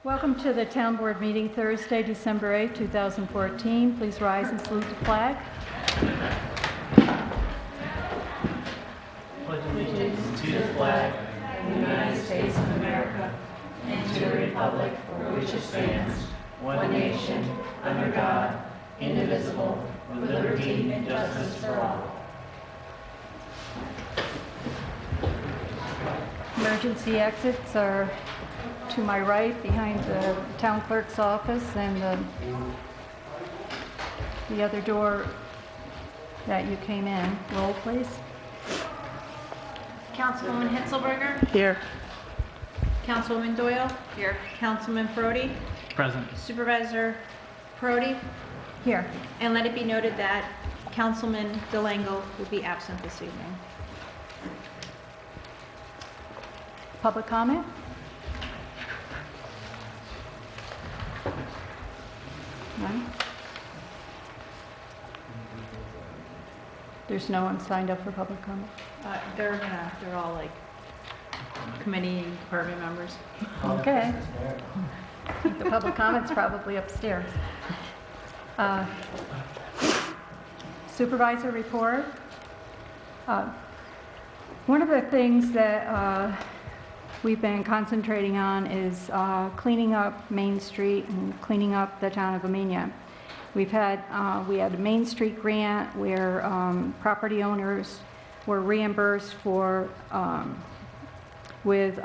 Welcome to the Town Board meeting Thursday, December 8, 2014. Please rise and salute the flag. Pledge allegiance to the flag of the United States of America and to the republic for which it stands, one nation, under God, indivisible, with liberty and justice for all. Emergency exits are to my right behind the town clerk's office and the other door that you came in. Roll, please. Councilwoman Hitzelberger? Here. Councilwoman Doyle? Here. Councilman Perotti? Present. Supervisor Perotti? Here. And let it be noted that Councilman DeLango will be absent this evening. Public comment? None? There's no one signed up for public comment? They're all like committee and department members. Okay. The public comment's probably upstairs. Supervisor report. One of the things that we've been concentrating on is cleaning up Main Street and cleaning up the town of Amenia. We had a Main Street grant where property owners were reimbursed for with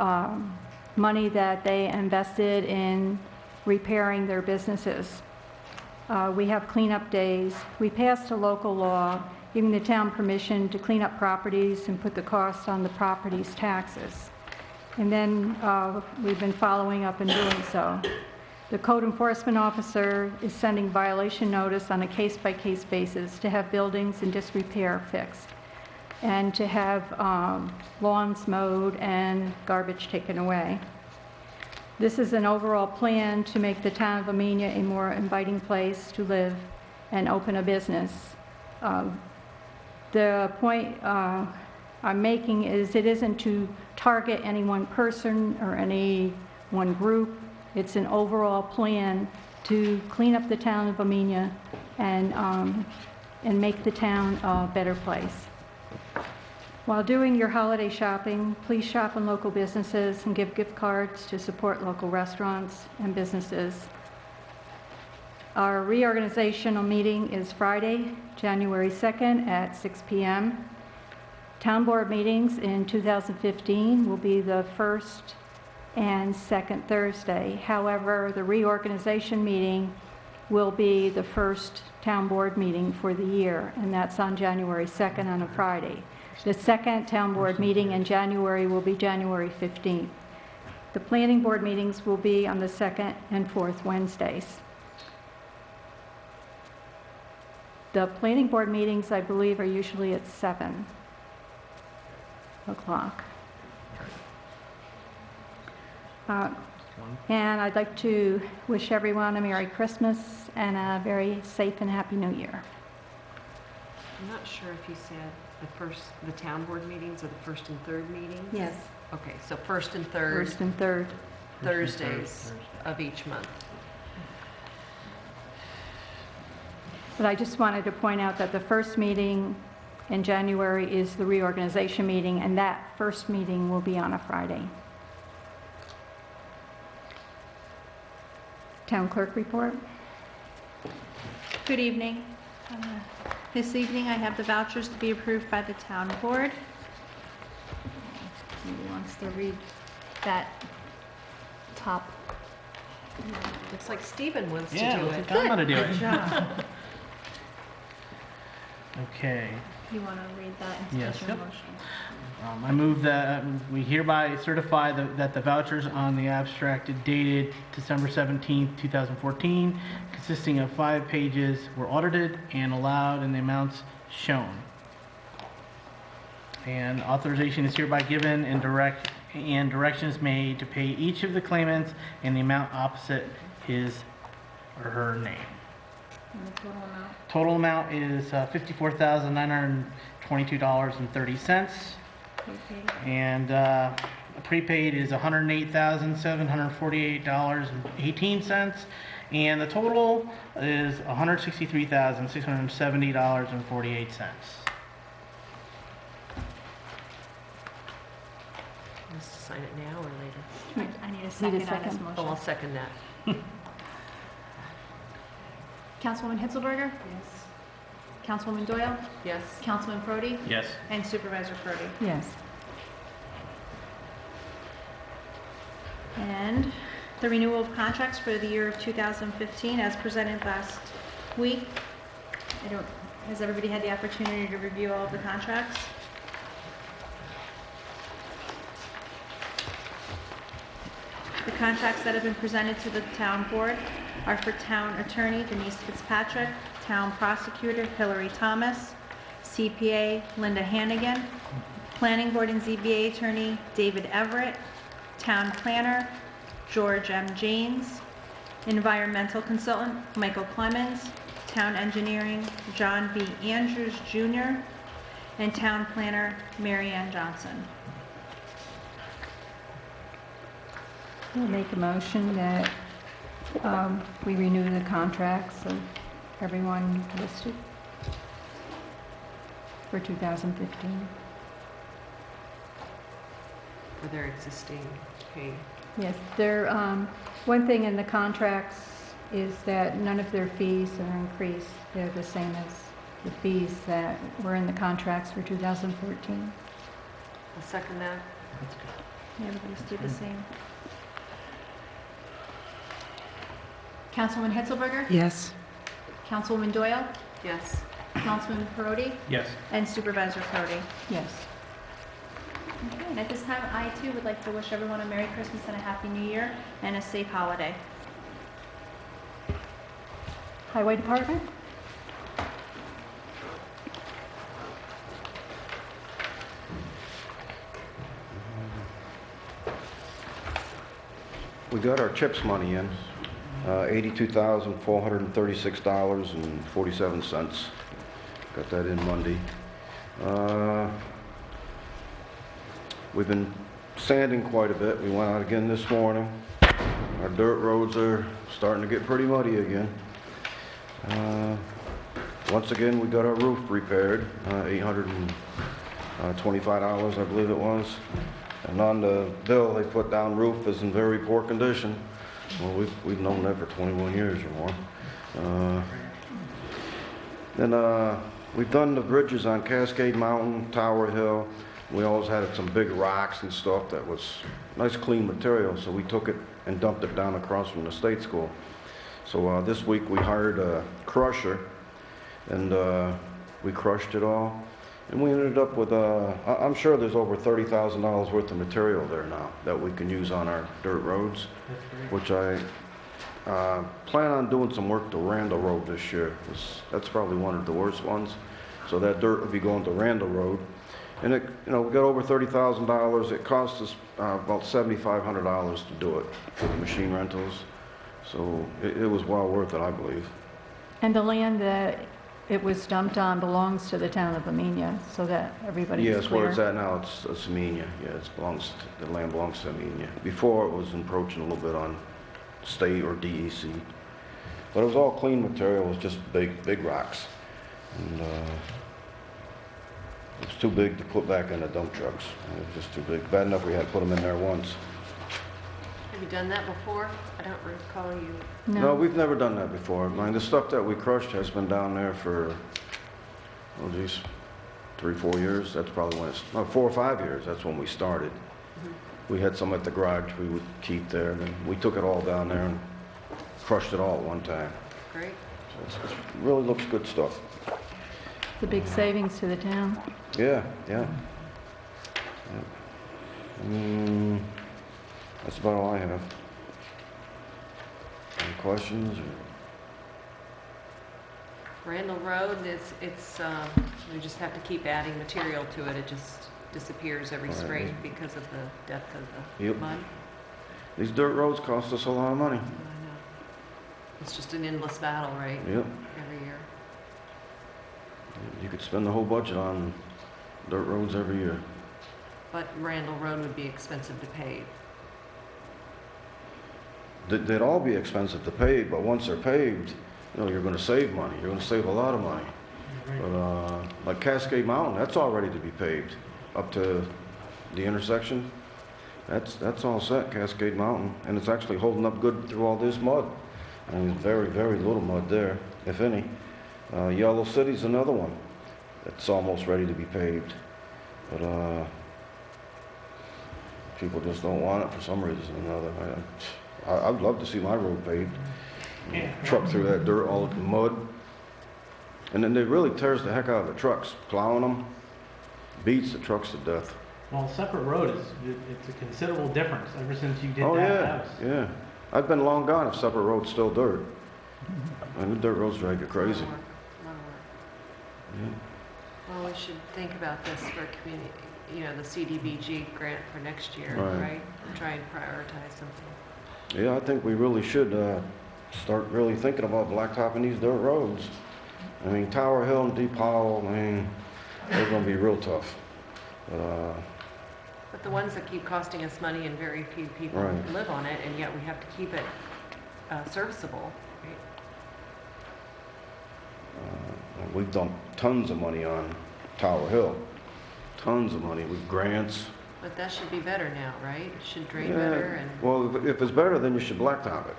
money that they invested in repairing their businesses. We have cleanup days. We passed a local law giving the town permission to clean up properties and put the cost on the property's taxes. And then we've been following up and doing so. The code enforcement officer is sending violation notice on a case-by-case basis to have buildings in disrepair fixed and to have lawns mowed and garbage taken away. This is an overall plan to make the town of Amenia a more inviting place to live and open a business. The point I'm making is it isn't to target any one person or any one group. It's an overall plan to clean up the town of Amenia and make the town a better place. While doing your holiday shopping, please shop in local businesses and give gift cards to support local restaurants and businesses. Our reorganizational meeting is Friday, January 2nd at 6 p.m. Town board meetings in 2015 will be the first and second Thursday. However, the reorganization meeting will be the first town board meeting for the year, and that's on January 2nd on a Friday. The second town board meeting in January will be January 15th. The planning board meetings will be on the second and fourth Wednesdays. The planning board meetings, I believe, are usually at 7 o'clock. And I'd like to wish everyone a Merry Christmas and a very safe and Happy New Year. I'm not sure if you said the town board meetings or the first and third meetings? Yes. Okay, so first and third Thursdays of each month. But I just wanted to point out that the first meeting in January is the reorganization meeting, and that first meeting will be on a Friday. Town clerk report. Good evening. This evening I have the vouchers to be approved by the town board. Somebody wants to read that top. Looks like Stephen wants to Yeah, do looks it. like I'm gonna do it. Good job. Okay. You want to read that in Yes, special yep. motion? I move that we hereby certify that the vouchers on the abstract dated December 17th, 2014, consisting of 5 pages, were audited and allowed in the amounts shown. And authorization is hereby given and directions made to pay each of the claimants in the amount opposite his or her name. And the total amount? Total amount is $54,922.30. Okay. And prepaid is $108,748.18, and the total is $163,670.48. Let's sign it now or later? I need a Need a second on this second? Oh, I'll motion. second that. Councilwoman Hitzelberger? Yes. Councilwoman Doyle? Yes. Councilman Prodi? Yes. And Supervisor Prodi. Yes. And the renewal of contracts for the year of 2015 as presented last week. Has everybody had the opportunity to review all of the contracts? The contracts that have been presented to the town board are for town attorney Denise Fitzpatrick, town prosecutor Hillary Thomas, CPA Linda Hannigan, planning board and ZBA attorney David Everett, town planner George M. James, environmental consultant Michael Clemens, town engineering John B. Andrews Jr., and town planner Mary Ann Johnson. We'll make a motion that we renew the contracts of everyone listed for 2015. For their existing pay. Yes, one thing in the contracts is that none of their fees are increased. They're the same as the fees that were in the contracts for 2014. I'll second that. Everybody's do the same. Councilwoman Hitzelberger? Yes. Councilwoman Doyle? Yes. Councilman Parodi? Yes. And Supervisor Parodi. Yes. Okay, and at this time, I too would like to wish everyone a Merry Christmas and a Happy New Year and a safe holiday. Highway Department? We got our CHIPS money in, $82,436.47. Got that in Monday. We've been sanding quite a bit. We went out again this morning. Our dirt roads are starting to get pretty muddy again. Once again, we got our roof repaired, $825, I believe it was. And on the bill, they put down roof is in very poor condition. Well, we've known that for 21 years or more. Then we've done the bridges on Cascade Mountain, Tower Hill. We always had some big rocks and stuff that was nice clean material, so we took it and dumped it down across from the state school. So this week we hired a crusher, and we crushed it all. And we ended up with, I'm sure there's over $30,000 worth of material there now that we can use on our dirt roads, which I plan on doing some work to Randall Road this year. That's probably one of the worst ones. So that dirt will be going to Randall Road. And we got over $30,000. It cost us about $7,500 to do it for the machine rentals. So it was well worth it, I believe. And the land that it was dumped on belongs to the town of Amenia, so that everybody's clear. Yes, where it's at now, it's Amenia. Yeah, the land belongs to Amenia. Before, it was encroaching a little bit on state or DEC. But it was all clean material. It was just big rocks. And it was too big to put back in the dump trucks. It was just too big. Bad enough we had to put them in there once. Have you done that before? I don't recall you. No, we've never done that before. I mean, the stuff that we crushed has been down there for, 3-4 years. That's probably when 4 or 5 years. That's when we started. We had some at the garage we would keep there, and then we took it all down there and crushed it all at one time. Great. So it really looks good stuff. The big savings to the town. Yeah. That's about all I have. Any questions? Randall Road, we just have to keep adding material to it. It just disappears every Right. spring because of the depth of the Yep. mud. These dirt roads cost us a lot of money. I know. It's just an endless battle, right? Yep. Every year. You could spend the whole budget on dirt roads every year. But Randall Road would be expensive to pave. They'd all be expensive to pave, but once they're paved, you know, you're gonna save money. You're gonna save a lot of money. But, like Cascade Mountain, that's all ready to be paved up to the intersection. That's all set, Cascade Mountain, and it's actually holding up good through all this mud. I mean, very, very little mud there, if any. Yellow City's another one. It's almost ready to be paved. But, people just don't want it for some reason or another. I'd love to see my road paved. Yeah. Truck through that dirt, all the mud. And then it really tears the heck out of the trucks. Plowing them beats the trucks to death. Well, separate road it's a considerable difference ever since you did Oh, that yeah, house. yeah. I've been long gone if separate road's still dirt. And the dirt roads drive you crazy. A lot of work. Yeah. Well, we should think about this for community, you know, the CDBG grant for next year, Right. right? Try and prioritize something. Yeah, I think we really should start really thinking about blacktopping these dirt roads. I mean, Tower Hill and Deep Hollow, I mean, they're gonna be real tough. But the ones that keep costing us money and very few people Right. live on it, and yet we have to keep it serviceable, right? We've dumped tons of money on Tower Hill. Tons of money with grants. But that should be better now, right? It should drain Yeah, better and... well, if it's better, then you should blacktop it.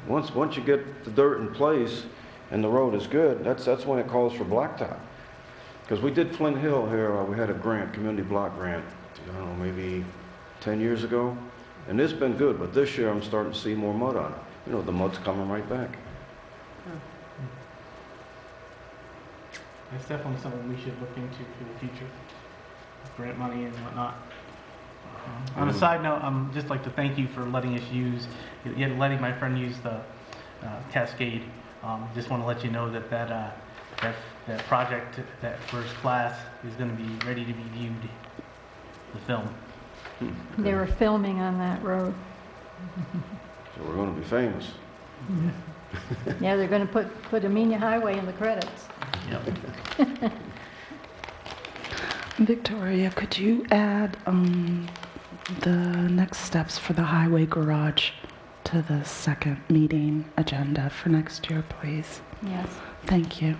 Once you get the dirt in place and the road is good, that's when it calls for blacktop. Because we did Flint Hill here, we had a grant, community block grant, I don't know, maybe 10 years ago. And it's been good, but this year I'm starting to see more mud on it. You know, the mud's coming right back. That's definitely something we should look into for the future. Grant money and whatnot. On a side note, just like to thank you for letting us use, letting my friend use the Cascade. Just want to let you know that project, that first class, is going to be ready to be viewed, the film. They were filming on that road. So we're going to be famous. Yeah, they're going to put Amenia Highway in the credits. Yep. Victoria, could you add the next steps for the highway garage to the second meeting agenda for next year, please? Yes. Thank you.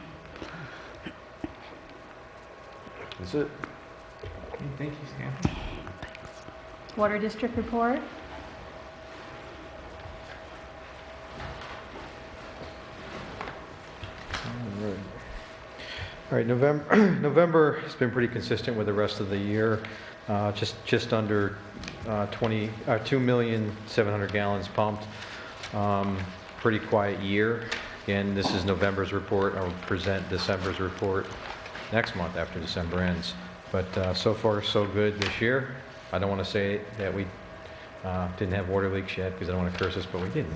That's it. Okay, thank you, Stan. Thanks. Water District report? All right, November has been pretty consistent with the rest of the year. Just under 2,700,000 gallons pumped. Pretty quiet year. Again, this is November's report. I'll present December's report next month after December ends. But so far, so good this year. I don't want to say that we didn't have water leaks yet because I don't want to curse us, but we didn't.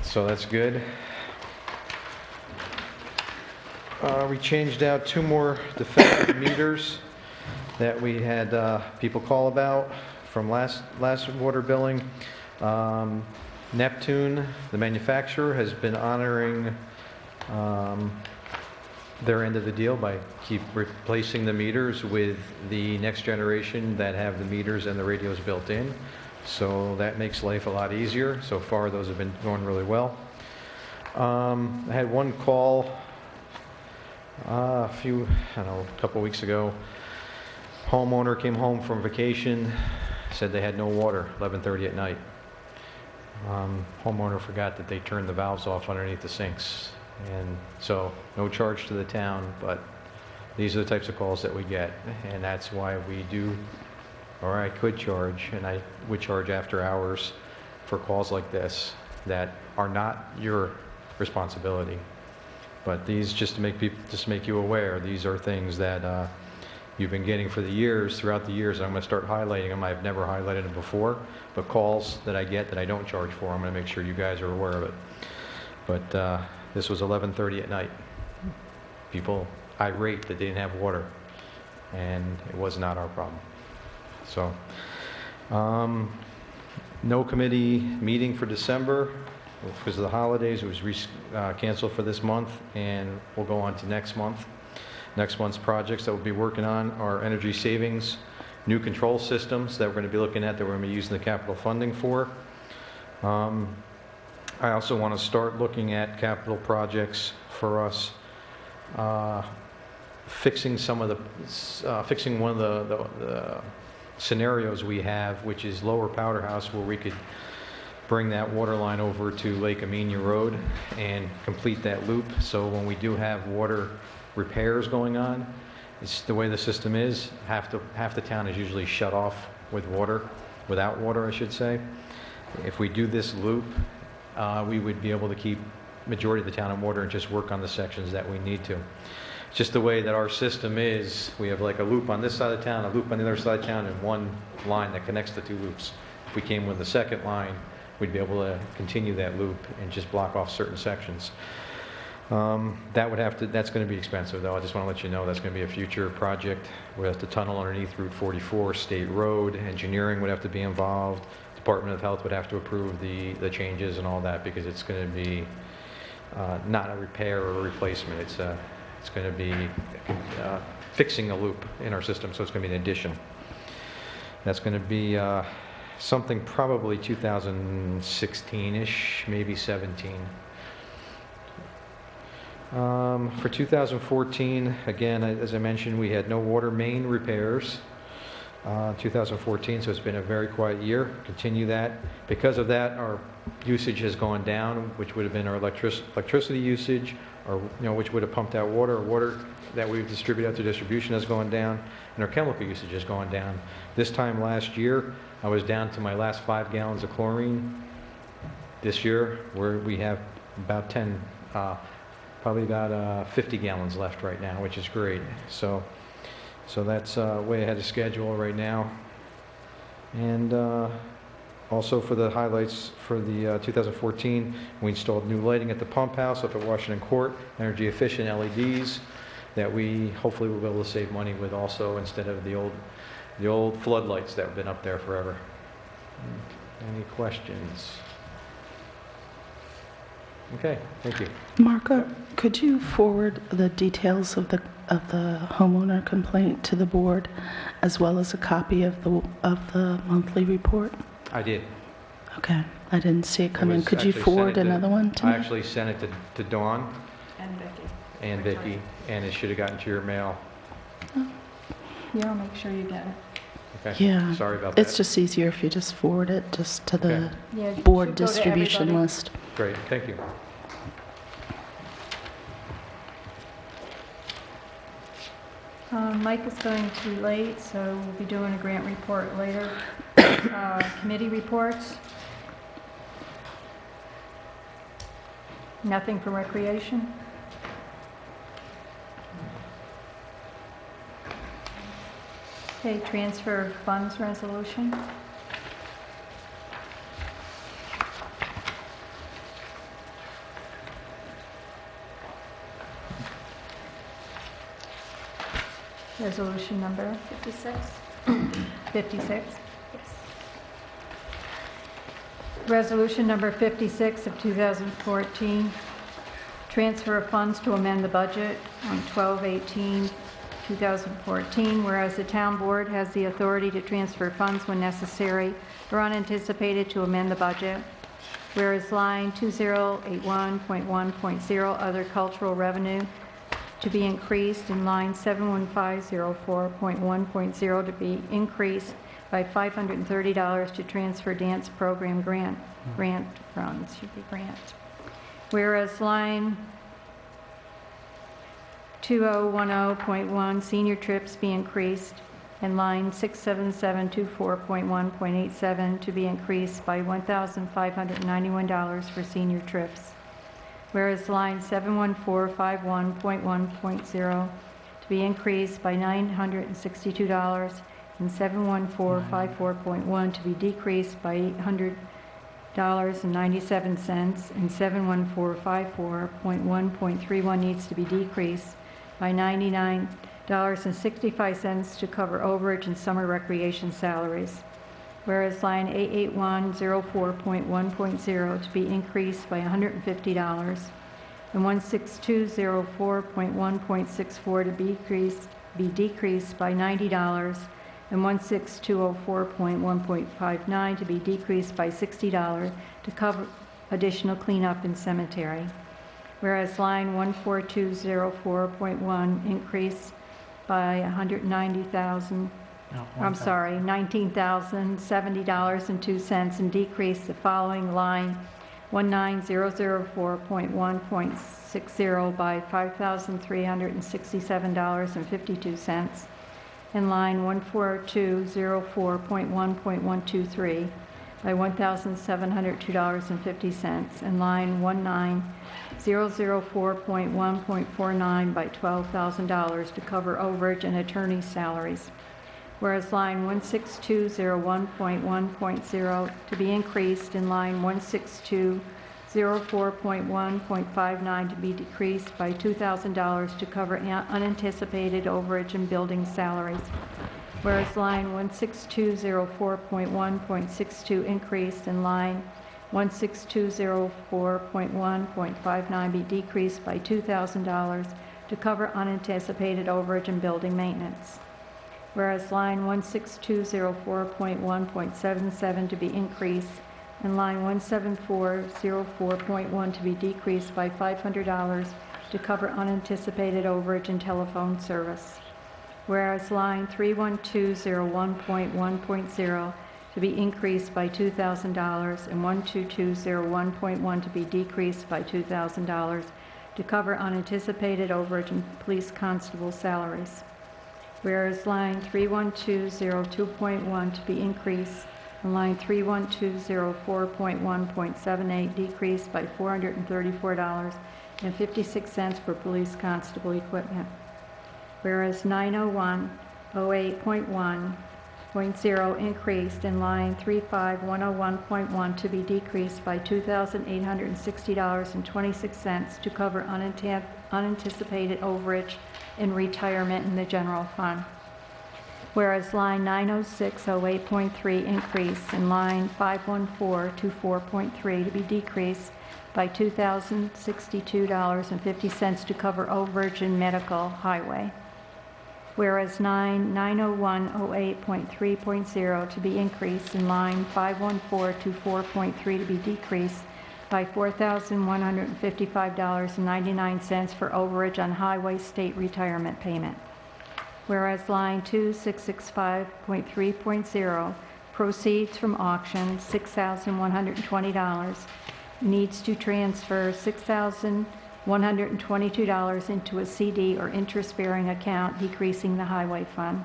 So that's good. We changed out 2 more defective meters that we had people call about from last water billing. Neptune, the manufacturer, has been honoring their end of the deal by keep replacing the meters with the next generation that have the meters and the radios built in. So that makes life a lot easier. So far, those have been going really well. I had one call a couple weeks ago. Homeowner came home from vacation, said they had no water, 11:30 at night. Homeowner forgot that they turned the valves off underneath the sinks. And so no charge to the town, but these are the types of calls that we get. And that's why we do, or I could charge, and I would charge after hours for calls like this that are not your responsibility. But these, just to make you aware, these are things that you've been getting for the years, throughout the years. I'm going to start highlighting them. I've never highlighted them before, but calls that I get that I don't charge for, I'm going to make sure you guys are aware of it. But this was 11:30 at night. People irate that they didn't have water, and it was not our problem. So, no committee meeting for December. Because of the holidays, it was canceled for this month, and we'll go on to next month. Next month's projects that we'll be working on are energy savings, new control systems that we're going to be looking at, that we're going to be using the capital funding for. I also want to start looking at capital projects for us, fixing one of the scenarios we have, which is Lower Powder House, where we could bring that water line over to Lake Amenia Road and complete that loop. So when we do have water repairs going on, it's the way the system is, half the town is usually shut off without water, I should say. If we do this loop, we would be able to keep majority of the town on water and just work on the sections that we need to. It's just the way that our system is. We have like a loop on this side of town, a loop on the other side of town, and one line that connects the two loops. If we came with the second line, we'd be able to continue that loop and just block off certain sections. That's going to be expensive, though. I just want to let you know that's going to be a future project. We have to tunnel underneath Route 44, State Road. Engineering would have to be involved. Department of Health would have to approve the changes and all that, because it's going to be not a repair or a replacement. It's going to be fixing a loop in our system, so it's going to be an addition. That's going to be something probably 2016-ish, maybe 17. For 2014, again, as I mentioned, we had no water main repairs. 2014, so it's been a very quiet year. Continue that. Because of that, our usage has gone down, which would have been our electricity usage, or which would have pumped out water. Water that we've distributed out to distribution has gone down, and our chemical usage has gone down. This time last year, I was down to my last 5 gallons of chlorine. This year, we have about 10, probably about 50 gallons left right now, which is great. So that's way ahead of schedule right now. And also for the highlights for the 2014, we installed new lighting at the pump house up at Washington Court, energy efficient LEDs that we hopefully will be able to save money with also, instead of the old floodlights that have been up there forever. Any questions? Okay, thank you. Marco, could you forward the details of the homeowner complaint to the board, as well as a copy of the monthly report? I did. Okay, I didn't see it come in. Could you forward another one to me? I actually sent it to Dawn And Vicki. and it should have gotten to your mail. Yeah, I'll make sure you get it. Okay. Yeah. Sorry about that. It's just easier if you just forward it just to the Yeah, it board should go to distribution everybody. list. Great, thank you. Mike is going to be late, so we'll be doing a grant report later. Committee reports. Nothing for recreation. Okay, transfer of funds resolution. Resolution number 56? 56. Yes. Resolution number 56 of 2014, transfer of funds to amend the budget on 12/18/2014, whereas the town board has the authority to transfer funds when necessary or unanticipated to amend the budget, whereas line 2081.1.0, other cultural revenue, to be increased, in line 71504.1.0 to be increased by $530 to transfer dance program grant funds, should be grant. Whereas line 2010.1 senior trips be increased, and line 67724.1.87 to be increased by $1,591 for senior trips. Whereas line 71451.1.0 to be increased by $962, and 71454.1 to be decreased by $800.97, and 71454.1.31 needs to be decreased by $99.65 to cover overage and summer recreation salaries. Whereas line 88104.1.0 to be increased by $150, and 16204.1.64 to be decreased by $90, and 16204.1.59 to be decreased by $60 to cover additional cleanup in cemetery. Whereas line 14204.1 increase by $19,070.02 and decrease the following line 19004.1.60 by $5,367.52, and line 14204.1.123 by $1,702.50, and line 19004.1.49 by $12,000 to cover overage and attorney's salaries. Whereas line 16201.1.0 to be increased, and line 16204.1.59 to be decreased by $2,000 to cover unanticipated overage and building salaries. Whereas line 16204.1.62 increased, and line 16204.1.59 be decreased by $2,000 to cover unanticipated overage and building maintenance. Whereas line 16204.1.77 to be increased, and line 17404.1 to be decreased by $500 to cover unanticipated overage and telephone service. Whereas line 31201.1.0 to be increased by $2,000, and 12201.1 to be decreased by $2,000 to cover unanticipated overage and police constable salaries. Whereas line 31202.1 to be increased, and line 31204.1.78 decreased by $434.56 for police constable equipment. Whereas 90108.1.0 increased, in line 35101.1 to be decreased by $2,860.26 to cover unanticipated overage and retirement in the general fund. Whereas line 90608.3 increased, and line 51424.3 to be decreased by $2,062.50 to cover overage in medical highway. Whereas 90108.3.0 to be increased, and line 51424.3 to be decreased by $4,155.99 for overage on highway state retirement payment. Whereas line 2665.3.0 proceeds from auction $6,120 needs to transfer $6,122 into a CD or interest-bearing account, decreasing the highway fund.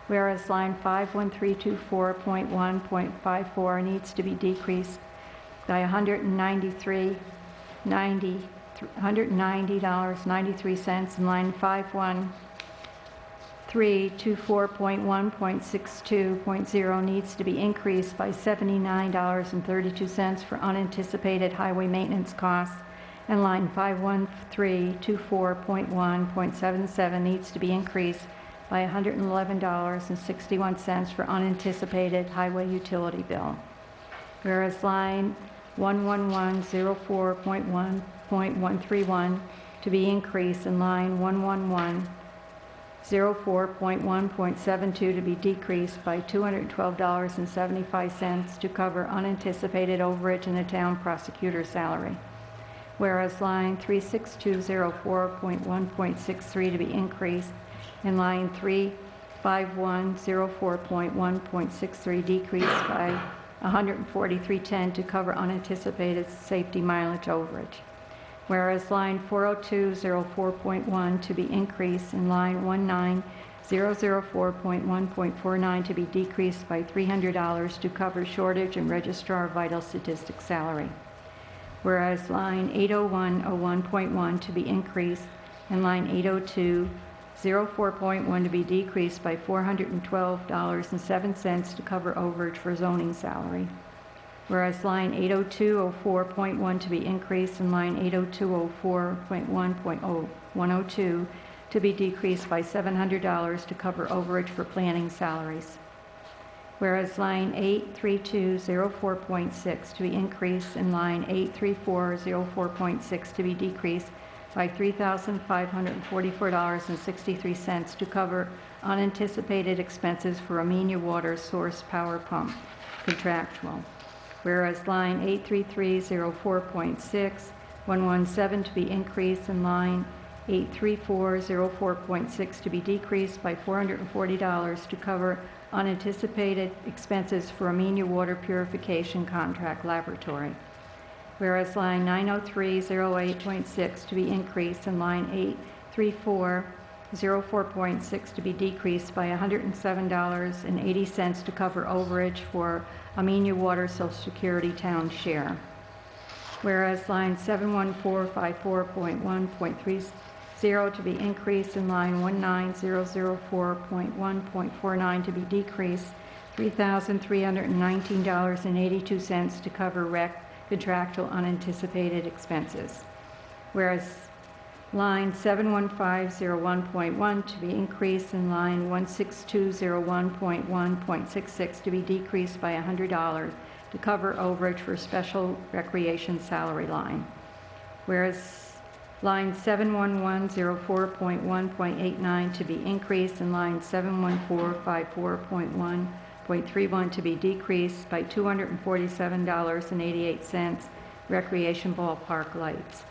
Whereas line 51324.1.54 needs to be decreased by $190.93, and line 51324.1.62.0 needs to be increased by $79.32 for unanticipated highway maintenance costs, and line 51324.1.77 needs to be increased by $111.61 for unanticipated highway utility bill. Whereas line 11104.1.131 to be increased, and line 11104.1.72 to be decreased by $212.75 to cover unanticipated overage in the town prosecutor's salary. Whereas line 36204.1.63 to be increased, and line 35104.1.63 decreased by $143.10 to cover unanticipated safety mileage overage. Whereas line 40204.1 to be increased, and line 19004.1.49 to be decreased by $300 to cover shortage and registrar vital statistics salary. Whereas line 80101.1 to be increased, and line 80204.1 to be decreased by $412.07 to cover overage for zoning salary. Whereas line 80204.1 to be increased, and line 80204.1.102 to be decreased by $700 to cover overage for planning salaries. Whereas line 83204.6 to be increased and line 83404.6 to be decreased by $3,544.63 to cover unanticipated expenses for Amenia Water Source Power Pump contractual. Whereas line 83304.6, 117 to be increased and line 83404.6 to be decreased by $440 to cover unanticipated expenses for Amenia Water Purification Contract Laboratory. Whereas line 90308.6 to be increased and line 83404.6 to be decreased by $107.80 to cover overage for Amenia Water Social Security Town Share. Whereas line 71454.1.30 to be increased and line 19004.1.49 to be decreased $3,319.82 to cover rec contractual unanticipated expenses. Whereas line 71501.1 to be increased and line 16201.1.66 to be decreased by $100 to cover overage for special recreation salary line. Whereas line 71104.1.89 to be increased and line 71454.1.31 to be decreased by $247.88 recreation ballpark lights.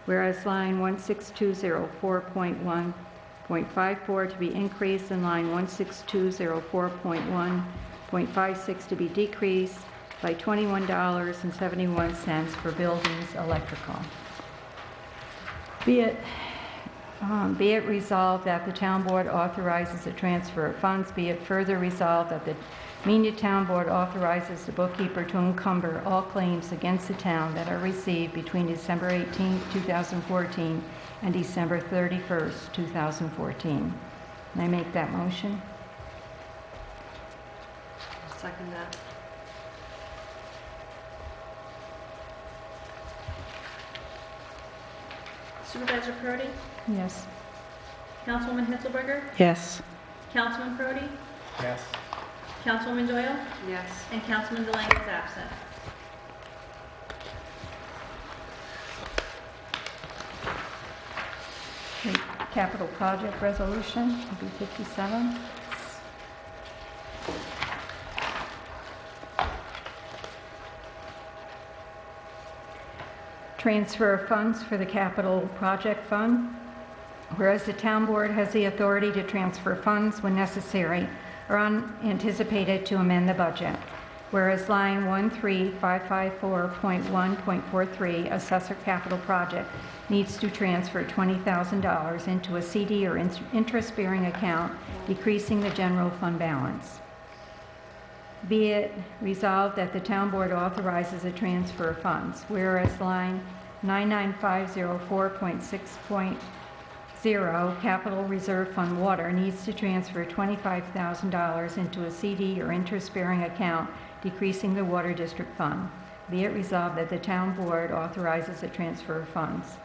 Whereas line 16204.1.54 to be increased and line 16204.1.56 to be decreased by $21.71 for buildings electrical. Be it resolved that the town board authorizes the transfer of funds. Be it further resolved that the Amenia Town Board authorizes the bookkeeper to encumber all claims against the town that are received between December 18, 2014 and December 31st, 2014. Can I make that motion? I'll second that. Supervisor Prodi? Yes. Councilwoman Hitzelberger? Yes. Councilman Prodi? Yes. Councilwoman Doyle? Yes. And Councilman Delaney is absent. The capital project resolution will be 57. Transfer of funds for the capital project fund. Whereas the town board has the authority to transfer funds when necessary or unanticipated to amend the budget. Whereas line 13554.1.43, assessor capital project, needs to transfer $20,000 into a CD or interest-bearing account, decreasing the general fund balance. Be it resolved that the town board authorizes a transfer of funds, whereas line 99504.6.0, capital reserve fund water, needs to transfer $25,000 into a CD or interest-bearing account, decreasing the water district fund. Be it resolved that the town board authorizes a transfer of funds,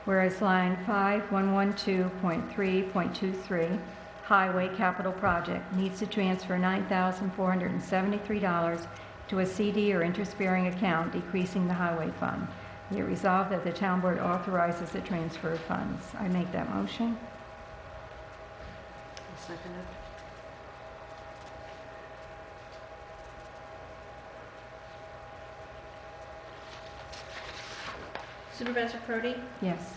whereas line 5112.3.23, highway capital project, needs to transfer $9,473 to a CD or interest-bearing account, decreasing the highway fund. Be it resolved that the town board authorizes the transfer of funds. I make that motion. I'll second it. Supervisor Prodi? Yes.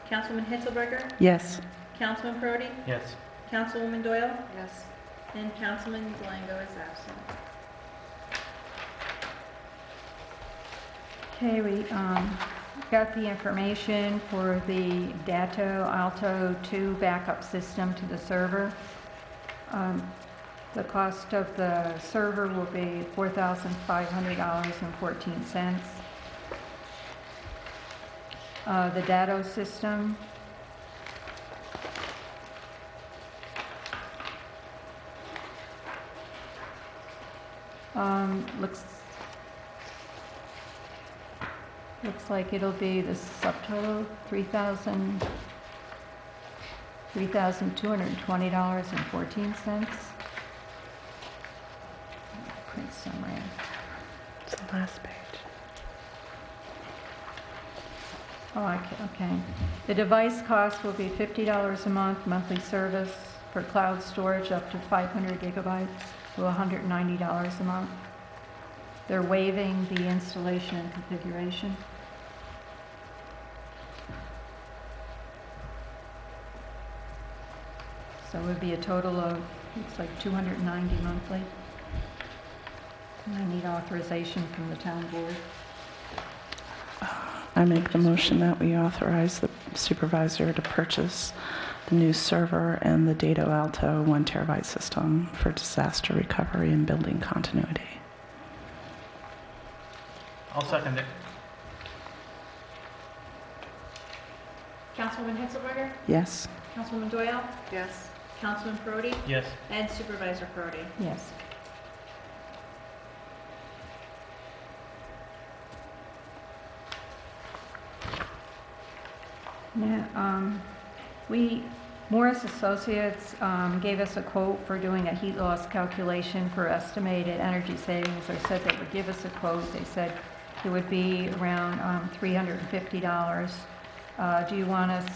Councilwoman Hitzelberger? Yes. Councilman Prodi? Yes. Councilwoman Doyle? Yes. And Councilman Delango is absent. Okay, we got the information for the Datto Alto 2 backup system to the server. The cost of the server will be $4,500.14. The Datto system looks like it'll be the subtotal $3,220.14. summary. It's the last page. Oh, okay. The device cost will be $50 a month, monthly service for cloud storage up to 500 gigabytes to $190 a month. They're waiving the installation and configuration. So it would be a total of, looks like $290 monthly. And I need authorization from the town board. I make the motion that we authorize the supervisor to purchase the new server and the Dado Alto 1 terabyte system for disaster recovery and building continuity. I'll second it. Councilwoman Hitzelberger? Yes? Councilwoman Doyle? Yes. Councilman Perotti? Yes. And Supervisor Perotti. Yes. Now, Morris Associates gave us a quote for doing a heat loss calculation for estimated energy savings. They said they would give us a quote. They said it would be around $350. Do you want us,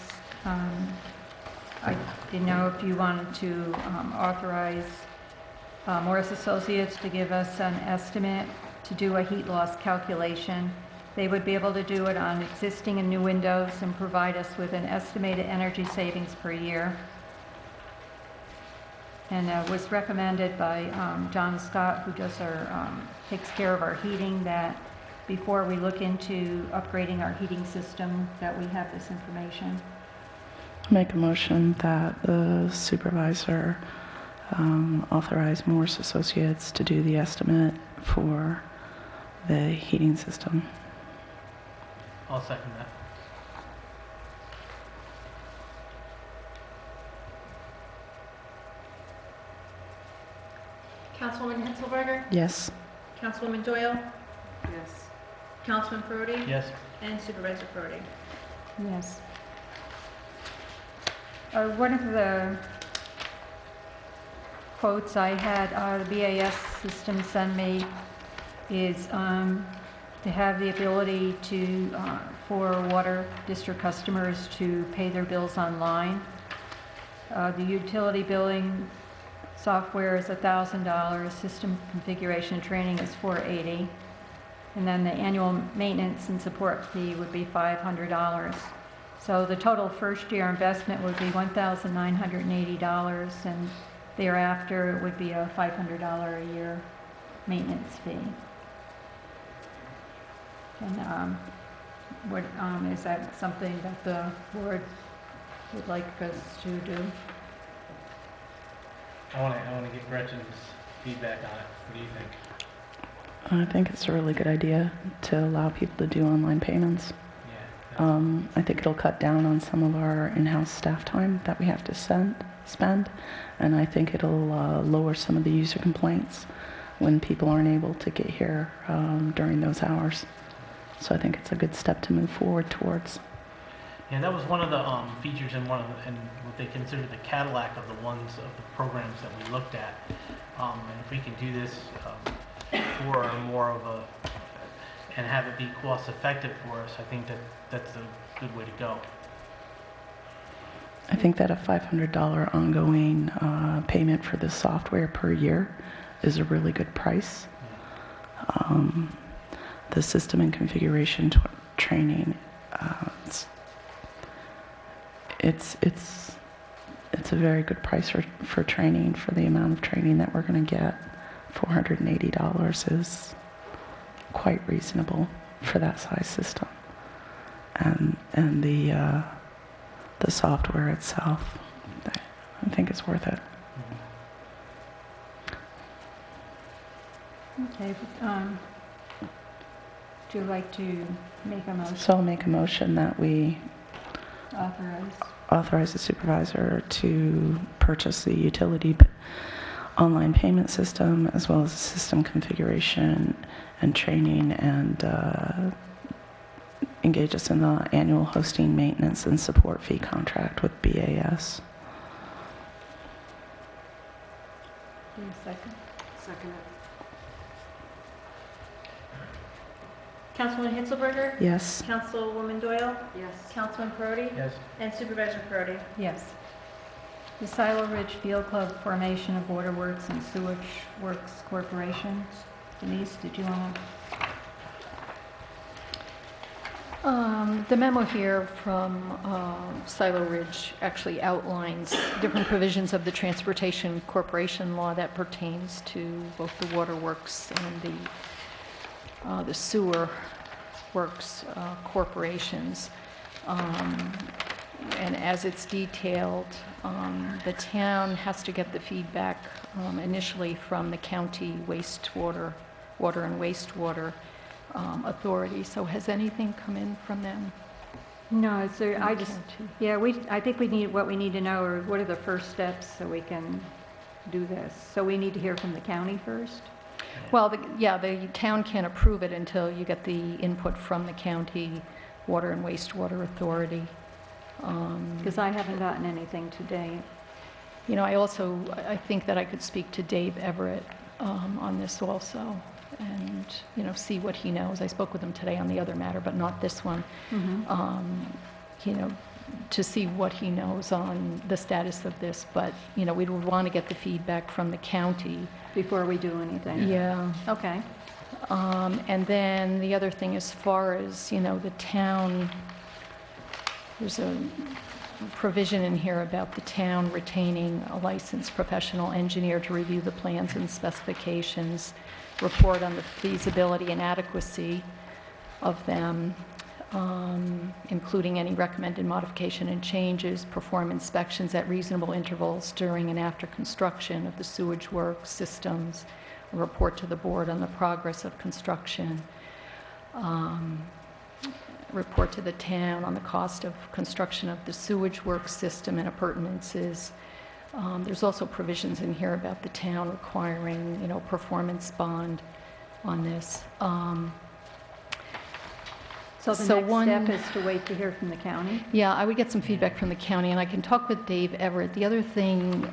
I didn't know if you wanted to authorize Morris Associates to give us an estimate to do a heat loss calculation. They would be able to do it on existing and new windows and provide us with an estimated energy savings per year. And it was recommended by John Scott, who does our, takes care of our heating, that before we look into upgrading our heating system, that we have this information. Make a motion that the supervisor authorize Morse Associates to do the estimate for the heating system. I'll second that. Councilwoman Hitzelberger? Yes? Councilwoman Doyle? Yes. Councilman Perotti? Yes. And Supervisor Perotti. Yes. One of the quotes I had the BAS system send me is to have the ability to, for water district customers to pay their bills online. The utility billing software is $1,000, system configuration and training is $480, and then the annual maintenance and support fee would be $500. So the total first year investment would be $1,980, and thereafter it would be a $500 a year maintenance fee. And is that something that the board would like us to do? I want to get Gretchen's feedback on it. What do you think? I think it's a really good idea to allow people to do online payments. Yeah. I think it'll cut down on some of our in-house staff time that we have to spend, and I think it'll lower some of the user complaints when people aren't able to get here during those hours. So I think it's a good step to move forward towards. Yeah, that was one of the features in what they consider the Cadillac of the ones of the programs that we looked at. And if we can do this for more of a, and have it be cost effective for us, I think that's a good way to go. I think that a $500 ongoing payment for this software per year is a really good price. The system and configuration training, it's a very good price for training. For the amount of training that we're going to get, $480 is quite reasonable for that size system. And the software itself, I think it's worth it. Okay, would you like to make a motion? So I'll make a motion that we authorize the supervisor to purchase the utility online payment system, as well as the system configuration and training, and engage us in the annual hosting, maintenance, and support fee contract with BAS. Give me a second. Second it. Councilwoman Hitzelberger? Yes. Councilwoman Doyle? Yes. Councilman Perotti? Yes. And Supervisor Perotti? Yes. The Silo Ridge Field Club formation of Waterworks and Sewage Works Corporation. Denise, did you want to? The memo here from Silo Ridge actually outlines different provisions of the Transportation Corporation law that pertains to both the waterworks and the sewer works corporations. And as it's detailed, the town has to get the feedback initially from the county water and wastewater authority. So has anything come in from them? No, it's, I just, County? yeah, I think what we need to know are what are the first steps so we can do this. So we need to hear from the county first? Well, the town can't approve it until you get the input from the county water and wastewater authority. Because I haven't gotten anything today. You know, I think that I could speak to Dave Everett on this also, and, you know, see what he knows. I spoke with him today on the other matter, but not this one. You know, to see what he knows on the status of this, but, you know, we would want to get the feedback from the county. Before we do anything? Yeah. Okay. And then the other thing, as far as, you know, the town, there's a provision in here about the town retaining a licensed professional engineer to review the plans and specifications, report on the feasibility and adequacy of them, including any recommended modification and changes, perform inspections at reasonable intervals during and after construction of the sewage work systems, report to the board on the progress of construction, report to the town on the cost of construction of the sewage work system and appurtenances. There's also provisions in here about the town requiring, you know, performance bond on this. So the So next one- step is to wait to hear from the county? Yeah, I would get some feedback from the county, and I can talk with Dave Everett. The other thing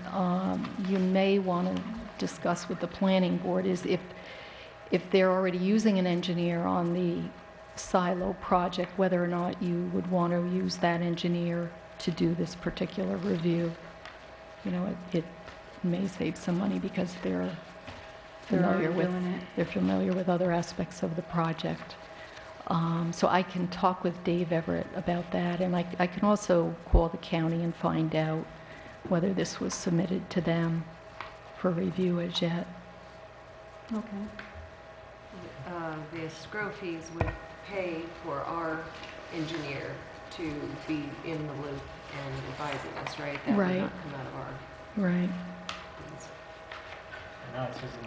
you may want to discuss with the planning board is if they're already using an engineer on the silo project, whether or not you would want to use that engineer to do this particular review. You know, it may save some money because they're familiar with doing it. they're familiar with other aspects of the project. So I can talk with Dave Everett about that, and I can also call the county and find out whether this was submitted to them for review as yet. Okay. The escrow fees would pay for our engineer to be in the loop and advising us, right? That would Right. not come out of our Right. fees. I know it says in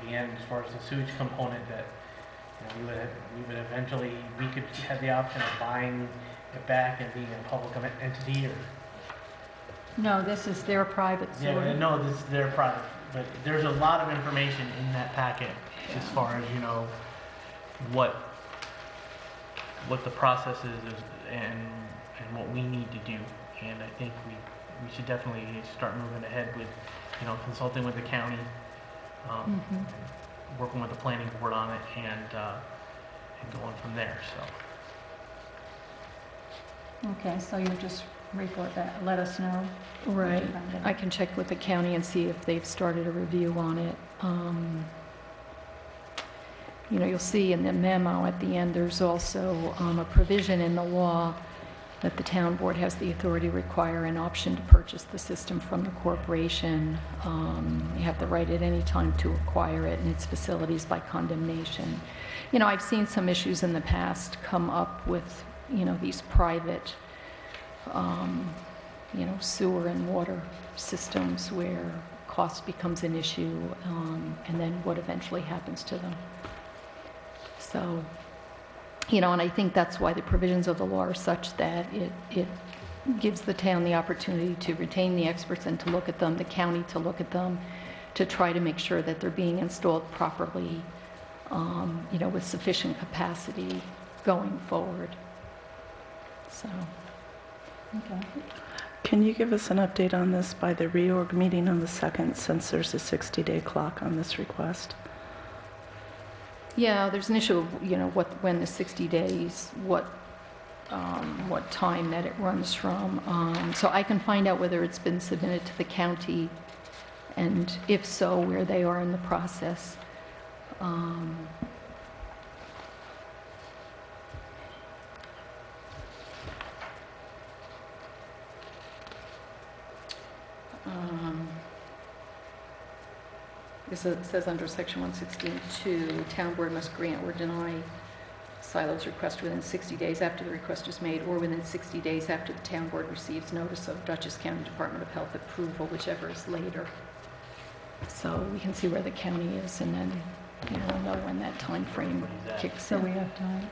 the end, as far as the sewage component, that, you know, we could have the option of buying it back and being a public entity, or, No, this is their private yeah, sewer. no, this is their product, but there's a lot of information in that packet as far as, you know, what the process is and what we need to do. And I think we should definitely start moving ahead with, you know, consulting with the county, working with the planning board on it, and going from there, so. Okay, so you'll just report that, let us know. Right. Find out. I can check with the county and see if they've started a review on it. You know, you'll see in the memo at the end, there's also a provision in the law that the town board has the authority to require an option to purchase the system from the corporation. You have the right at any time to acquire it and its facilities by condemnation. You know, I've seen some issues in the past come up with, you know, these private, you know, sewer and water systems where cost becomes an issue, and then what eventually happens to them. So, you know, and I think that's why the provisions of the law are such that it gives the town the opportunity to retain the experts and to look at them, the county to look at them, to try to make sure that they're being installed properly, you know, with sufficient capacity going forward. So, Okay. Can you give us an update on this by the reorg meeting on the 2nd, since there's a 60-day clock on this request? Yeah, there's an issue of, when the 60 days, what time that it runs from. So I can find out whether it's been submitted to the county, and if so, where they are in the process. It says under section 116.2, town board must grant or deny silos request within 60 days after the request is made, or within 60 days after the town board receives notice of Dutchess County Department of Health approval, whichever is later. So we can see where the county is, and then we'll know when that time frame kicks So we in. have time.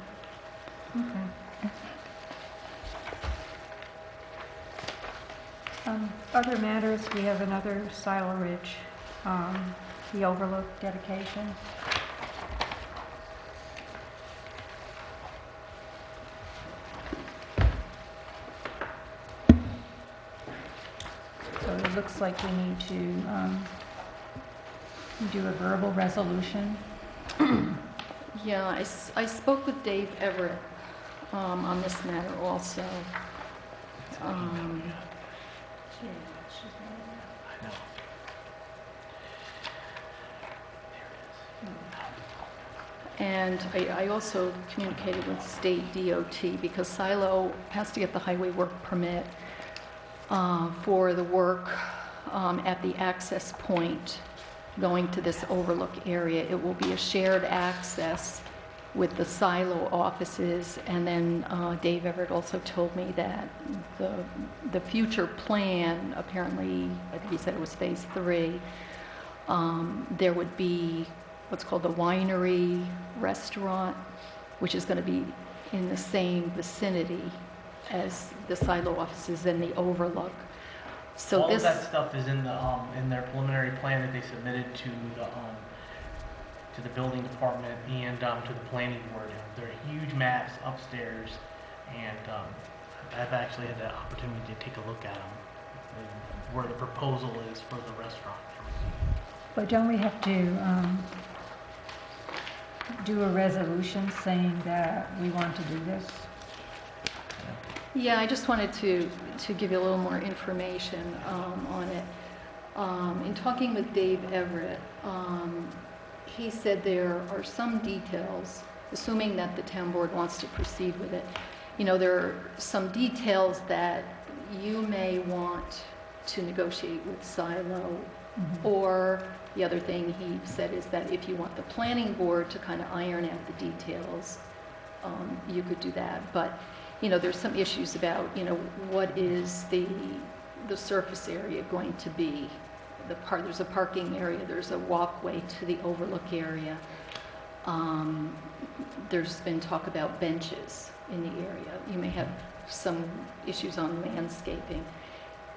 Okay. Other matters, we have another Silo Ridge, the Overlook dedication. So it looks like we need to do a verbal resolution. Yeah, I spoke with Dave Everett on this matter also. And I also communicated with state DOT because Silo has to get the highway work permit for the work at the access point going to this overlook area. It will be a shared access with the Silo offices, and then Dave Everett also told me that the future plan, apparently, I think he said it was phase 3, there would be what's called the winery restaurant, which is going to be in the same vicinity as the Silo offices and the overlook. So All this, of that stuff is in their preliminary plan that they submitted to the building department and to the planning board. There are huge maps upstairs, and I've actually had the opportunity to take a look at them, where the proposal is for the restaurant. But don't we have to do a resolution saying that we want to do this? yeah, I just wanted to give you a little more information on it. In talking with Dave Everett, he said there are some details, assuming that the town board wants to proceed with it. There are some details that you may want to negotiate with Silo, or the other thing he said is that if you want the planning board to kind of iron out the details, you could do that. But there's some issues about what is the surface area going to be. There's a parking area, there's a walkway to the overlook area. There's been talk about benches in the area. You may have some issues on landscaping.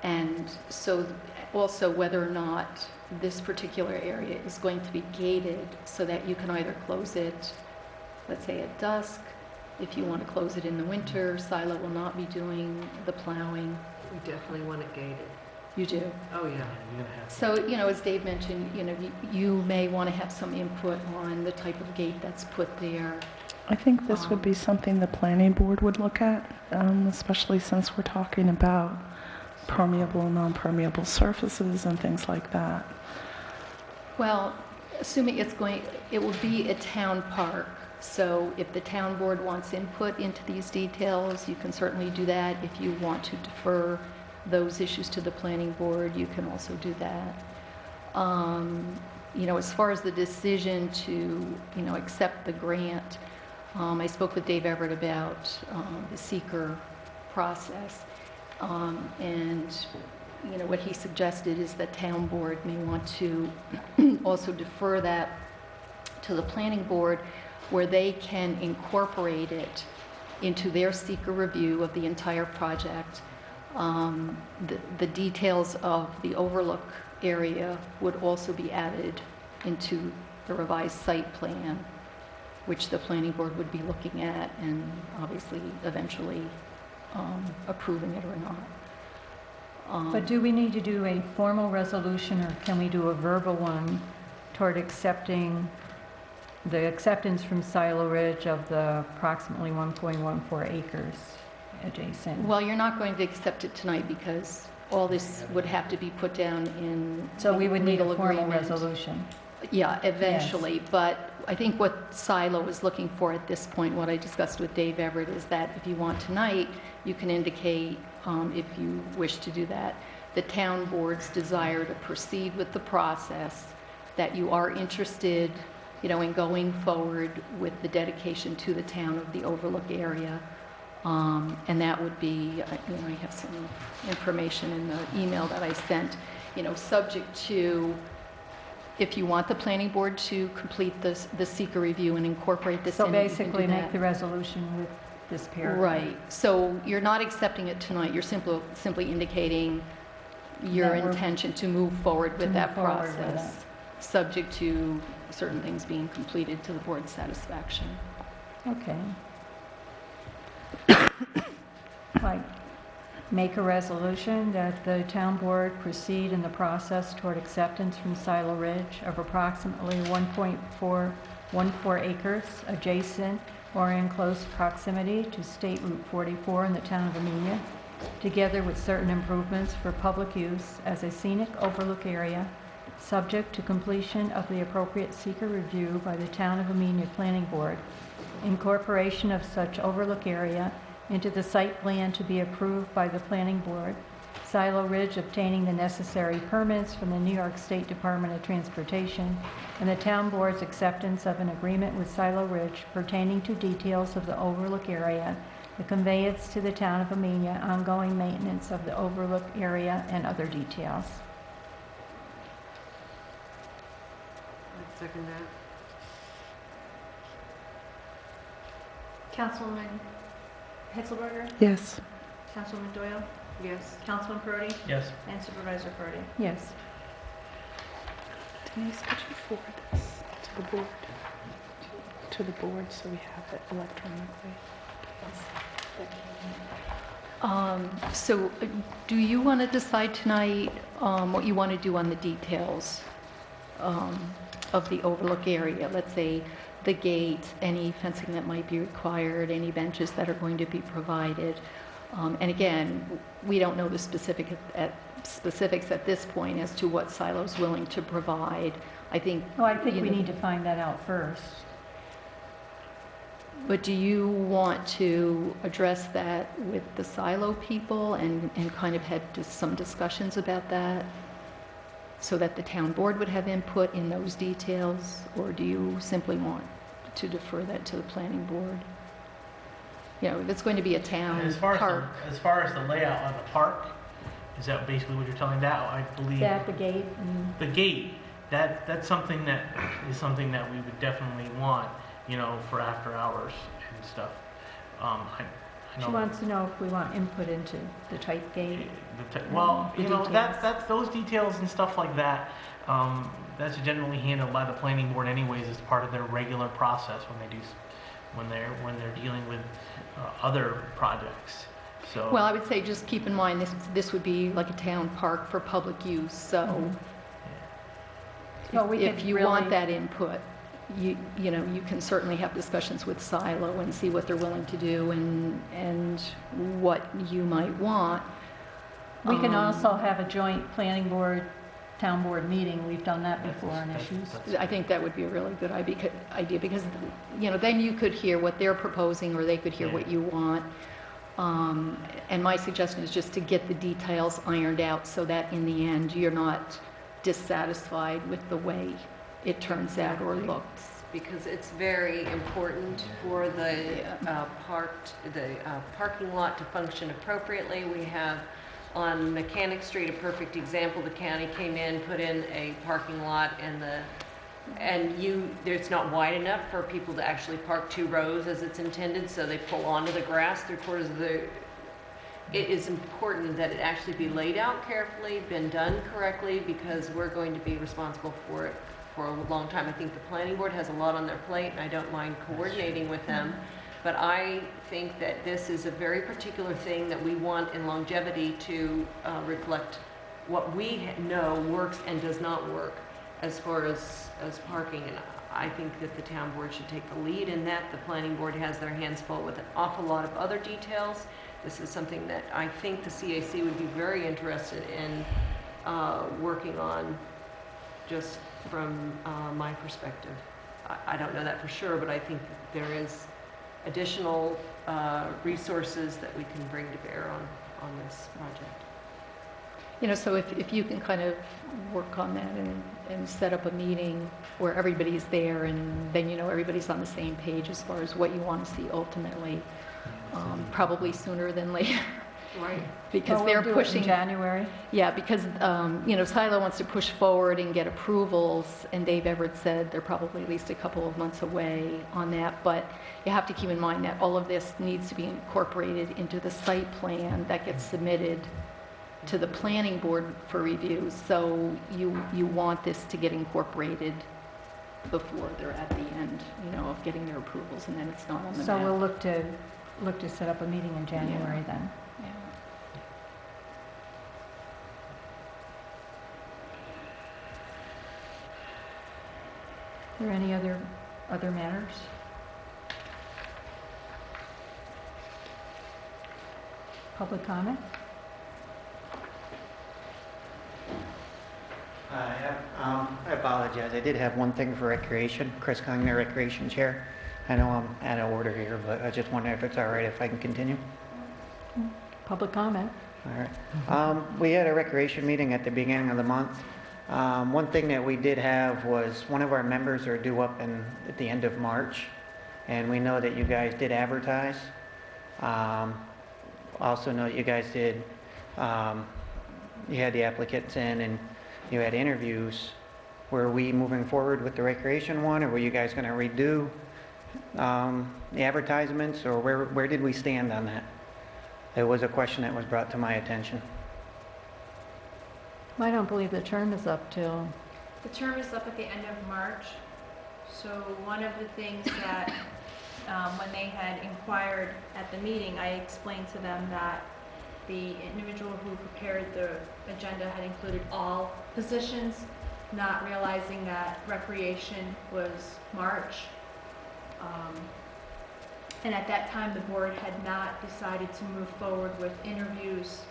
And so also whether or not this particular area is going to be gated so that you can either close it, let's say at dusk. If you want to close it in the winter, Silo will not be doing the plowing. We definitely want it gated. You do. Oh, yeah. You're gonna have So, as Dave mentioned, you may want to have some input on the type of gate that's put there. I think this would be something the planning board would look at, especially since we're talking about permeable, non-permeable surfaces and things like that. Well, assuming it will be a town park. So if the town board wants input into these details, you can certainly do that. If you want to defer those issues to the planning board, you can also do that. As far as the decision to, accept the grant, I spoke with Dave Everett about the seeker process. And what he suggested is that town board may want to also defer that to the planning board, where they can incorporate it into their seeker review of the entire project. The details of the overlook area would also be added into the revised site plan, which the planning board would be looking at and obviously eventually approving it or not. But do we need to do a formal resolution, or can we do a verbal one toward accepting the acceptance from Silo Ridge of the approximately 1.14 acres adjacent. Well, you're not going to accept it tonight because all this would have to be put down in So we would need a legal formal agreement. resolution. Yeah, eventually, but I think what Silo is looking for at this point, what I discussed with Dave Everett, is that if you want tonight, you can indicate, if you wish to do that, the town board's desire to proceed with the process, that you are interested, in going forward with the dedication to the town of the Overlook area. And that would be, I have some information in the email that I sent, subject to, if you want the planning board to complete the seeker review and incorporate this So in, you can do basically make that. the resolution with this paragraph. Right, so you're not accepting it tonight, you're simply indicating your That we're- intention to move forward with move that forward with process, subject to certain things being completed to the board's satisfaction. Okay. Like, make a resolution that the town board proceed in the process toward acceptance from Silo Ridge of approximately 1.414 acres adjacent or in close proximity to State Route 44 in the town of Amenia, together with certain improvements for public use as a scenic overlook area, subject to completion of the appropriate seeker review by the town of Amenia Planning Board, incorporation of such overlook area into the site plan to be approved by the planning board, Silo Ridge obtaining the necessary permits from the New York State Department of Transportation, and the town board's acceptance of an agreement with Silo Ridge pertaining to details of the overlook area, the conveyance to the town of Amenia, ongoing maintenance of the overlook area, and other details. I'd second that. Councilwoman Hitzelberger? Yes. Councilwoman Doyle? Yes. Councilman Perotti? Yes. And Supervisor Perotti? Yes. Denise, could you forward this to the board? To the board so we have it electronically? So do you want to decide tonight what you want to do on the details of the overlook area? Let's say the gate, any fencing that might be required, any benches that are going to be provided. And again, we don't know the specifics at this point as to what Silo's willing to provide. I think We need to find that out first. But do you want to address that with the Silo people and kind of had some discussions about that? So that the town board would have input in those details? Or do you simply want to defer that to the planning board? If it's going to be a town As far park. as the layout of the park, is that basically what you're telling that? I believe That the gate and the gate, that's something that we would definitely want, for after hours and stuff. I she know. wants to know if we want input into the type gate. Well, The details. that's those details and stuff like that. That's generally handled by the planning board, anyways, as part of their regular process when they're dealing with other projects. So. Well, I would say just keep in mind this would be like a town park for public use. So Well, we if could you want really- that input, you can certainly have discussions with Silo and see what they're willing to do and what you might want. We can also have a joint planning board, town board meeting. We've done that before on issues. I think that would be a really good idea because, then you could hear what they're proposing or they could hear what you want. And my suggestion is just to get the details ironed out so that in the end, you're not dissatisfied with the way it turns out or looks. Because it's very important for the parking lot to function appropriately. We have on Mechanic Street a perfect example. The county came in, put in a parking lot, it's not wide enough for people to actually park 2 rows as it's intended, so they pull onto the grass 3/4 of the. It is important that it actually be laid out carefully, been done correctly, because we're going to be responsible for it for a long time. I think the planning board has a lot on their plate, and I don't mind coordinating with them. But I think that this is a very particular thing that we want in longevity to reflect what we know works and does not work. as far as parking, and I think that the town board should take the lead in that. The planning board has their hands full with an awful lot of other details. This is something that I think the CAC would be very interested in working on, just from my perspective. I don't know that for sure, but I think there is additional resources that we can bring to bear on this project. So if you can kind of work on that and set up a meeting where everybody's there, and then, everybody's on the same page as far as what you want to see ultimately, probably sooner than later. Right. Because they're we'll do it in pushing. January. Yeah, because, Silo wants to push forward and get approvals, and Dave Everett said they're probably at least a couple of months away on that, but you have to keep in mind that all of this needs to be incorporated into the site plan that gets submitted to the planning board for review, so you want this to get incorporated before they're at the end, of getting their approvals, and then it's not on the map. So we'll look to set up a meeting in January then. Yeah. Are there any other matters? Public comment? I apologize. I did have one thing for recreation. Chris Congner, Recreation Chair. I know I'm out of order here, but I just wonder if it's all right if I can continue. Public comment? All right. We had a recreation meeting at the beginning of the month. One thing that we did have was one of our members are due up at the end of March, and we know that you guys did advertise. Also know that you guys did, you had the applicants in and you had interviews. Were we moving forward with the recreation one, or were you guys going to redo the advertisements, or where did we stand on that? It was a question that was brought to my attention. I don't believe the term is up till, The term is up at the end of March, so one of the things that, when they had inquired at the meeting, I explained to them that the individual who prepared the agenda had included all positions, not realizing that recreation was March. And at that time, the board had not decided to move forward with interviews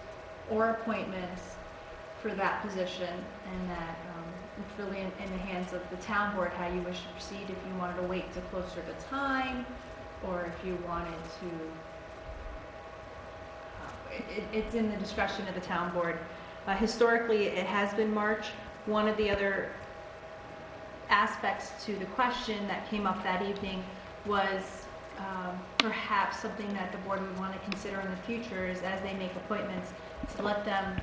or appointments for that position, and that it's really in the hands of the town board how you wish to proceed, if you wanted to wait till closer to time, or if you wanted to, it's in the discretion of the town board. Historically, it has been March. One of the other aspects to the question that came up that evening was perhaps something that the board would want to consider in the future is, as they make appointments, to let them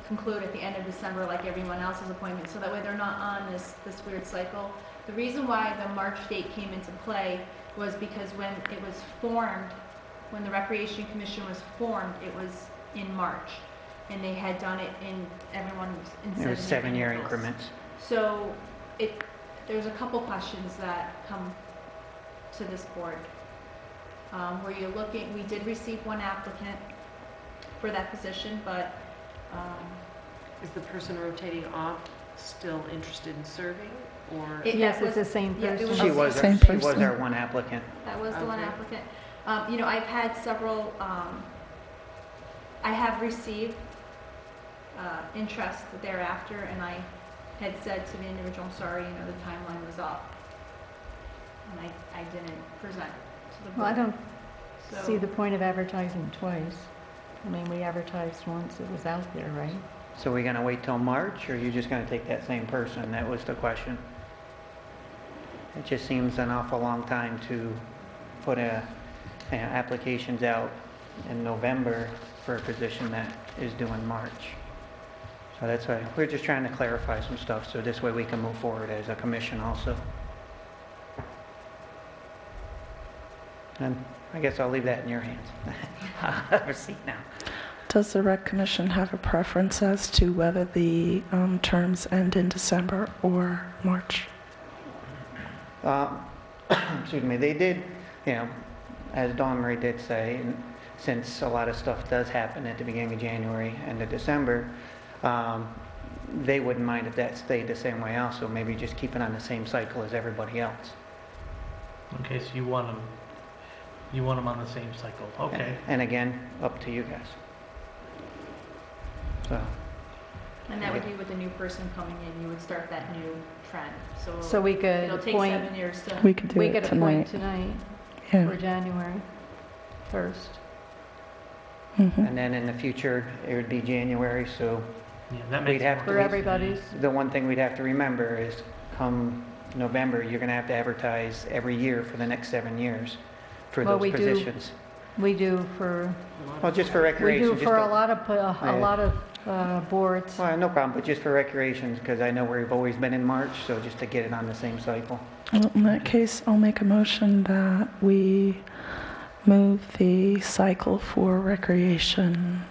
conclude at the end of December like everyone else's appointments, so that way they're not on this weird cycle. The reason why the March date came into play was because when it was formed, when the Recreation Commission was formed, it was in March, and they had done it in, everyone was in 7-year It was 7-year intervals. increments. So there's a couple questions that come to this board. Were you looking, we did receive one applicant for that position, but Is the person rotating off still interested in serving, or? yes, it's the same yeah, it person. was- She was Same person. our one applicant. that was the one Okay. applicant. I've had several, I have received interest thereafter, and I had said to the individual, I'm sorry, the timeline was up. And I didn't present to the board. Well, I don't So- see the point of advertising twice. I mean, we advertised once, it was out there, right? So we're going to wait till March, or are you just going to take that same person? That was the question. It just seems an awful long time to put applications out in November for a position that is due in March. So that's why we're just trying to clarify some stuff, so this way we can move forward as a commission also. And I guess I'll leave that in your hands. I'll have a seat now. Does the Rec Commission have a preference as to whether the terms end in December or March? Excuse me, they did, as Dawn Marie did say, and since a lot of stuff does happen at the beginning of January and of December, they wouldn't mind if that stayed the same way also, maybe just keep it on the same cycle as everybody else. Okay, so you want them on the same cycle, okay. And again, up to you guys. So, And that would be with a new person coming in, you would start that new trend. So we could It'll take appoint, 7 years to. We could do we it could appoint tonight. tonight for Yeah. January 1st. Mhm. and then in the future, it would be January, so Yeah, that we'd makes have more to For re- everybody's, the one thing we'd have to remember is come November, you're going to have to advertise every year for the next 7 years for Well, those we do. positions. we do for, Well, just for we recreation. do just for to- a lot of, boards. Well, no problem, but just for recreations, because I know we've always been in March, so just to get it on the same cycle. Well, in that case, I'll make a motion that we move the cycle for recreation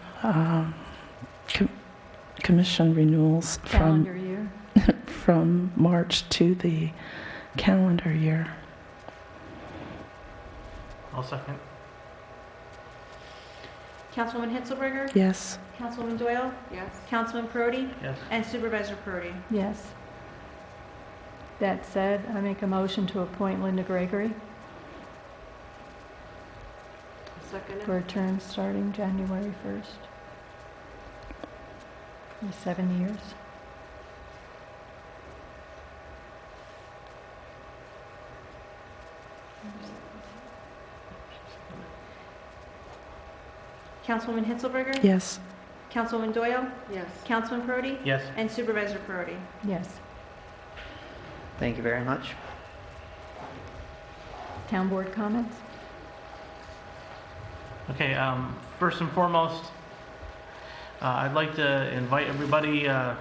commission renewals Calendar year. from March to the calendar year. I'll second. Councilwoman Hitzelberger? Yes. Councilwoman Doyle? Yes. Councilman Prody? Yes. And Supervisor Prody. Yes. That said, I make a motion to appoint Linda Gregory Second. for a term starting January 1st. For 7 years. Councilwoman Hitzelberger? Yes. Councilwoman Doyle? Yes. Councilman Prody? Yes. And Supervisor Prody. Yes. Thank you very much. Town board comments? Okay, first and foremost, I'd like to invite everybody to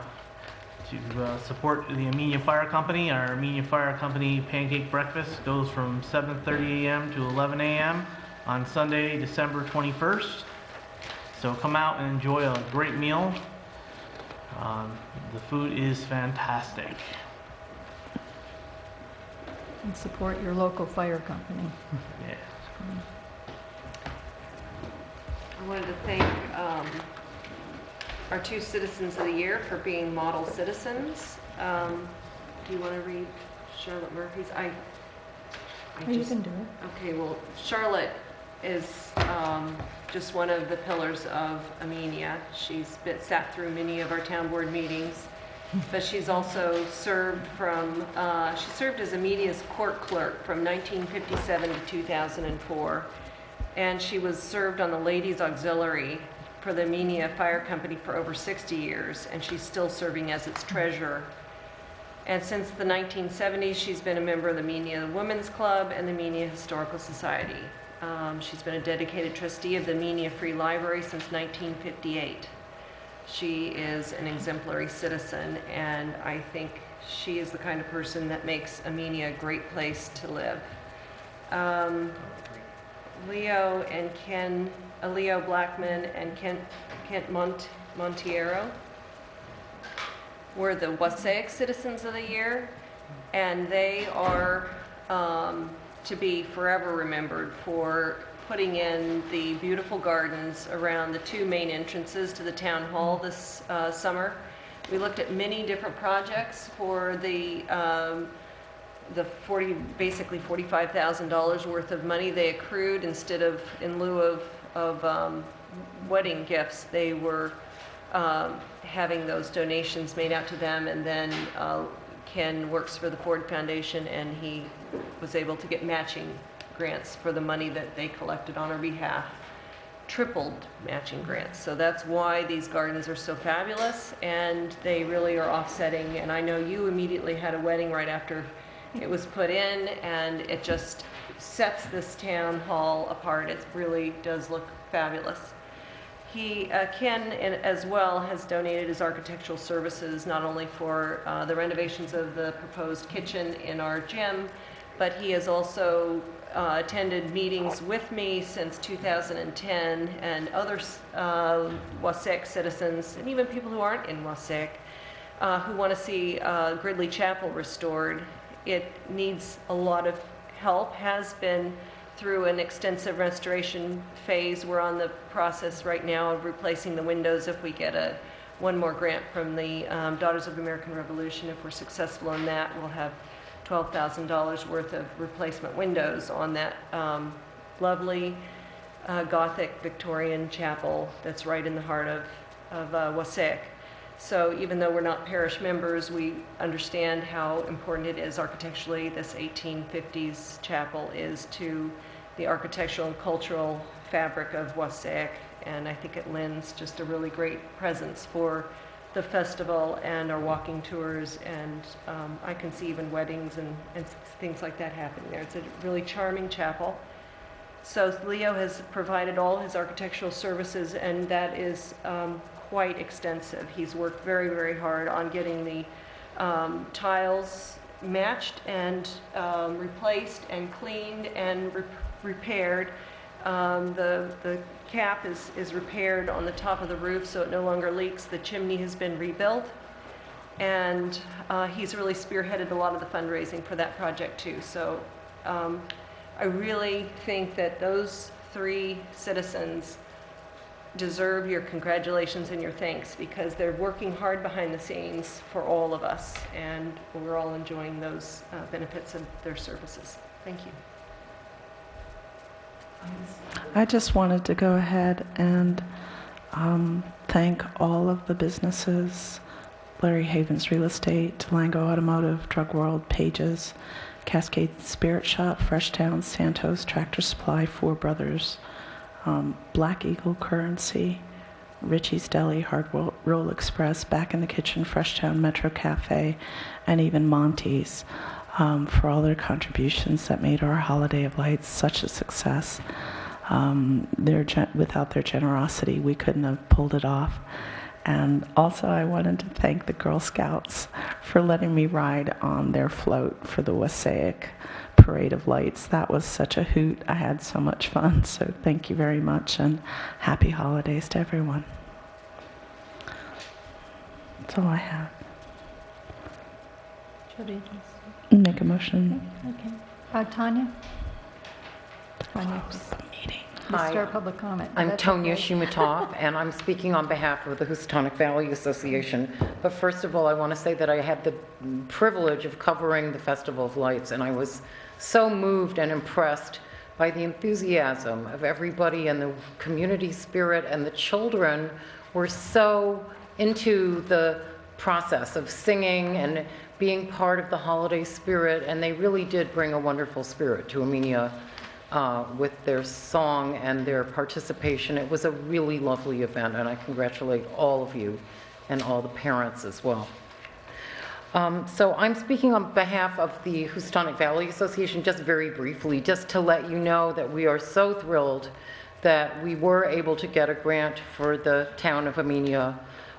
support the Amenia Fire Company. Our Amenia Fire Company pancake breakfast goes from 7:30 a.m. to 11 a.m. on Sunday, December 21st. So come out and enjoy a great meal. The food is fantastic. And support your local fire company. Yeah. I wanted to thank our 2 Citizens of the Year for being model citizens. Do you want to read Charlotte Murphy's? I Oh, you just, can do it. okay, well, Charlotte is just one of the pillars of Amenia. She's sat through many of our town board meetings, but she's also served she served as Amenia's court clerk from 1957 to 2004. And she was served on the Ladies Auxiliary for the Amenia Fire Company for over 60 years, and she's still serving as its treasurer. And since the 1970s, she's been a member of the Amenia Women's Club and the Amenia Historical Society. She's been a dedicated trustee of the Amenia Free Library since 1958. She is an exemplary citizen, and I think she is the kind of person that makes Amenia a great place to live. Leo Blackman and Kent Montiero were the Wassaic Citizens of the Year, and they are to be forever remembered for putting in the beautiful gardens around the 2 main entrances to the town hall this summer. We looked at many different projects for the basically $45,000 worth of money they accrued in lieu of wedding gifts. They were having those donations made out to them, and then Ken works for the Ford Foundation, and he was able to get matching grants for the money that they collected on our behalf. Tripled matching grants. So that's why these gardens are so fabulous, and they really are offsetting. And I know you immediately had a wedding right after it was put in, and it just sets this town hall apart. It really does look fabulous. Ken as well has donated his architectural services not only for the renovations of the proposed kitchen in our gym, but he has also attended meetings with me since 2010, and other Wassaic citizens, and even people who aren't in Wassaic, who want to see Gridley Chapel restored. It needs a lot of help, has been through an extensive restoration phase. We're on the process right now of replacing the windows if we get one more grant from the Daughters of American Revolution. If we're successful in that, we'll have $12,000 worth of replacement windows on that lovely Gothic Victorian chapel that's right in the heart of Wassaic. So even though we're not parish members, we understand how important it is architecturally. This 1850s chapel is to the architectural and cultural fabric of Wassaic, and I think it lends just a really great presence for the festival and our walking tours, and I can see even weddings and things like that happening there. It's a really charming chapel. So Leo has provided all his architectural services, and that is quite extensive. He's worked very, very hard on getting the tiles matched and replaced and cleaned and repaired. The cap is repaired on the top of the roof so it no longer leaks. The chimney has been rebuilt, and he's really spearheaded a lot of the fundraising for that project too. So I really think that those three citizens deserve your congratulations and your thanks, because they're working hard behind the scenes for all of us, and we're all enjoying those benefits of their services. Thank you. I just wanted to go ahead and thank all of the businesses: Larry Havens Real Estate, Delango Automotive, Drug World, Pages, Cascade Spirit Shop, Fresh Town, Santos, Tractor Supply, Four Brothers, Black Eagle Currency, Richie's Deli, Hard Roll Express, Back in the Kitchen, Fresh Town, Metro Cafe, and even Monty's, for all their contributions that made our Holiday of Lights such a success. Without their generosity, we couldn't have pulled it off. And also, I wanted to thank the Girl Scouts for letting me ride on their float for the Wassaic Parade of Lights. That was such a hoot. I had so much fun. So thank you very much, and happy holidays to everyone. That's all I have. Should we Make a motion. Okay. Tanya? Tanya, Close the meeting. Hi. start public comment. I'm That's Tonya okay. Shumatov, and I'm speaking on behalf of the Houstonic Valley Association. But first of all, I want to say that I had the privilege of covering the Festival of Lights, and I was so moved and impressed by the enthusiasm of everybody and the community spirit, and the children were so into the process of singing and being part of the holiday spirit, and they really did bring a wonderful spirit to Amenia with their song and their participation. It was a really lovely event, and I congratulate all of you and all the parents as well. So I'm speaking on behalf of the Houstonic Valley Association, just very briefly, just to let you know that we are so thrilled that we were able to get a grant for the town of Amenia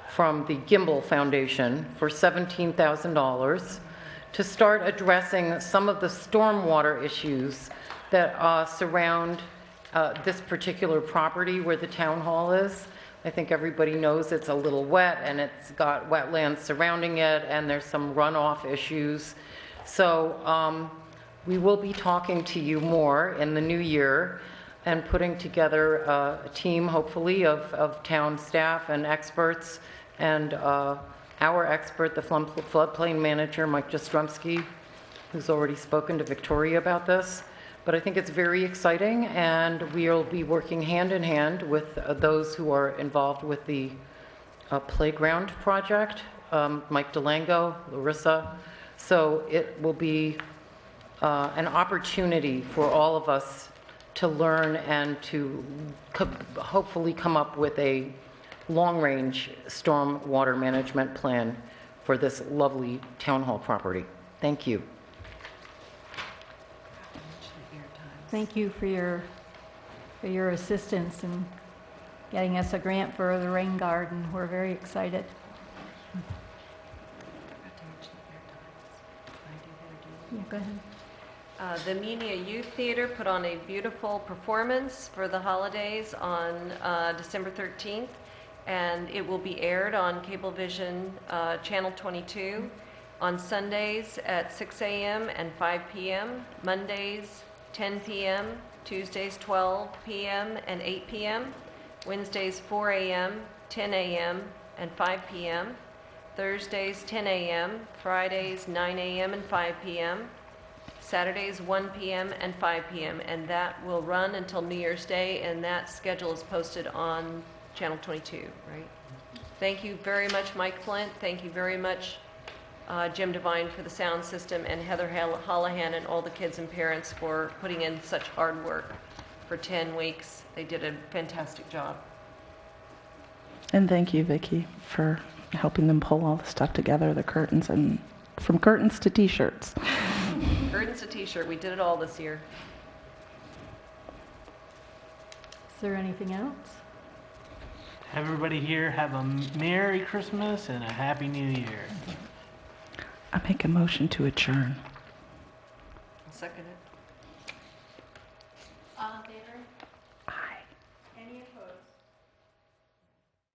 from the Gimbel Foundation for $17,000 to start addressing some of the stormwater issues that surround this particular property where the town hall is. I think everybody knows it's a little wet, and it's got wetlands surrounding it, and there's some runoff issues. So we will be talking to you more in the new year and putting together a team, hopefully, of town staff and experts, and our expert, the floodplain manager, Mike Jastrzemski, who's already spoken to Victoria about this. But I think it's very exciting, and we'll be working hand in hand with those who are involved with the playground project, Mike Delango, Larissa. So it will be an opportunity for all of us to learn and to hopefully come up with a long-range storm water management plan for this lovely town hall property. Thank you. Thank you for your assistance in getting us a grant for the rain garden. We're very excited. Yeah, go ahead. The Amenia Youth Theater put on a beautiful performance for the holidays on December 13th, and it will be aired on Cablevision Channel 22 on Sundays at 6 a.m. and 5 p.m., Mondays 10 p.m., Tuesdays 12 p.m. and 8 p.m., Wednesdays 4 a.m., 10 a.m., and 5 p.m., Thursdays 10 a.m., Fridays 9 a.m. and 5 p.m., Saturdays 1 p.m. and 5 p.m., and that will run until New Year's Day, and that schedule is posted on Channel 22, right? Thank you very much, Mike Flint. Thank you very much, Jim Devine, for the sound system, and Heather Hollahan and all the kids and parents for putting in such hard work for 10 weeks. They did a fantastic job. And thank you, Vicki, for helping them pull all the stuff together, the curtains, and from curtains to t-shirts. Curtains to t-shirt, we did it all this year. Is there anything else? Have everybody here have a Merry Christmas and a Happy New Year. I make a motion to adjourn. I'll second it. All in favor?